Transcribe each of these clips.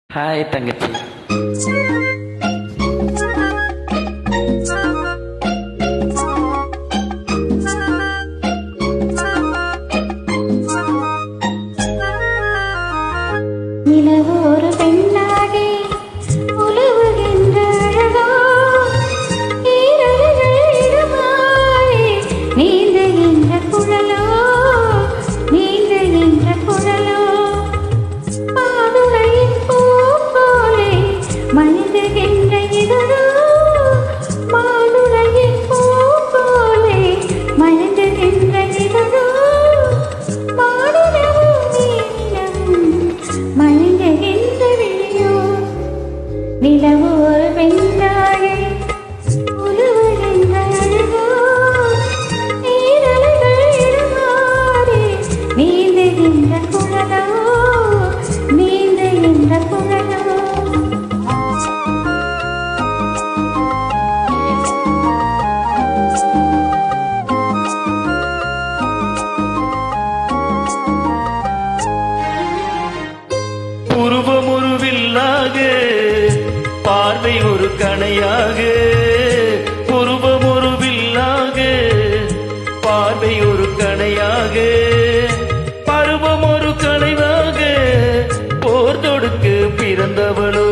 Hi தங்கச்சி. நிலவு ஒரு பெண்ணாகி உலவுகின்ற அழகோ, ஈரலைகள் இடமாறி நீந்துகின்ற குழலோ, நீந்துகின்ற குழலோ, பாதுளையின் பூ போலே மயங்குகின்ற இதழோ, பாதுளையின் பூ போலே மயங்குகின்ற இதழோ, மயங்குகின்ற விழியோ, நிலவு ஒரு பெண்ணாகி உலவுகின்ற அழகோ, நீரலைகள் இடமாறி நீந்துகின்ற குழலோ, நீந்துகின்ற குழலோ. உருவம் ஒரு வில்லாக, பார்வை ஒரு கணையாக. உருவம் ஒரு வில்லாக, பார்வை ஒரு கணையாக. பருவம் ஒரு கலைவாக, போர் தொடுக்க பிறந்தவளோ.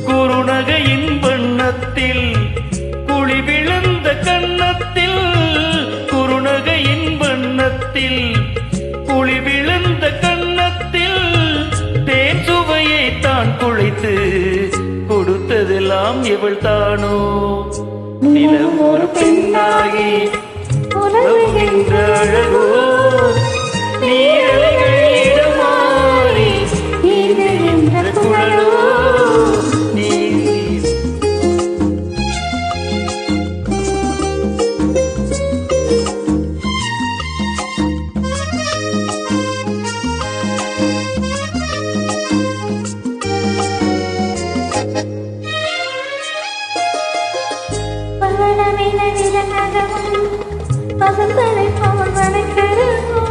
குறுநகையின் வண்ணத்தில் குழி விழுந்த கன்னத்தில், குறுநகையின் வண்ணத்தில் குழி விழுந்த கன்னத்தில் தேன் சுவையை தான் குழைத்து கொடுத்ததெல்லாம் இவள் தானோ. நிலம் ஒரு பெண்ணாகி உலவுகின்ற அழகோ, நீரலைகள் இடமாறி நீந்துகின்ற குழலோ, பவளமென விலகவும் பசுந்தலை போல் வளைக்கருவும்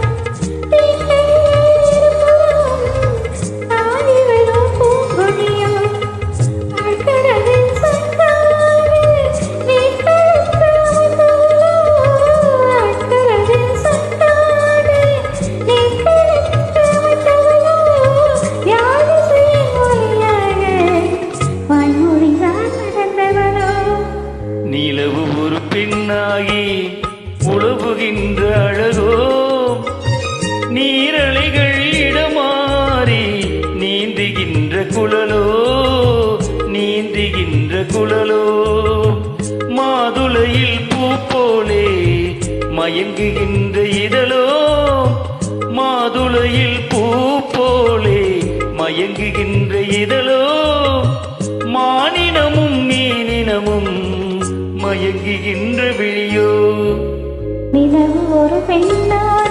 தீண்டையிருப்பதும் ஆடிவரும் பூங்கொடியோ, ஆழ்கடலின் சங்காரி நீக்கழுத்து அமுதவளோ, ஆழ்கடலின் சங்காரி நீக்கழுத்து அமுதவளோ, யாழிசையின் ஒலியாக வாய்மொழிதான் நடந்தவளோ. நிலவு ஒரு பெண்ணாகி உழவுகின்ற அழகோ, நீரலைகள் இடமாறி நீந்துகின்ற குழலோ, நீந்துகின்ற குழலோ. மாதுளையில் பூ போலே மயங்குகின்ற இதழோ, மாதுளையில் பூ போலே மயங்குகின்ற இதழோ. மானினமும் மீனினமும் மயங்குகின்ற விழியோ. நிலவு ஒரு பெண்ணாகி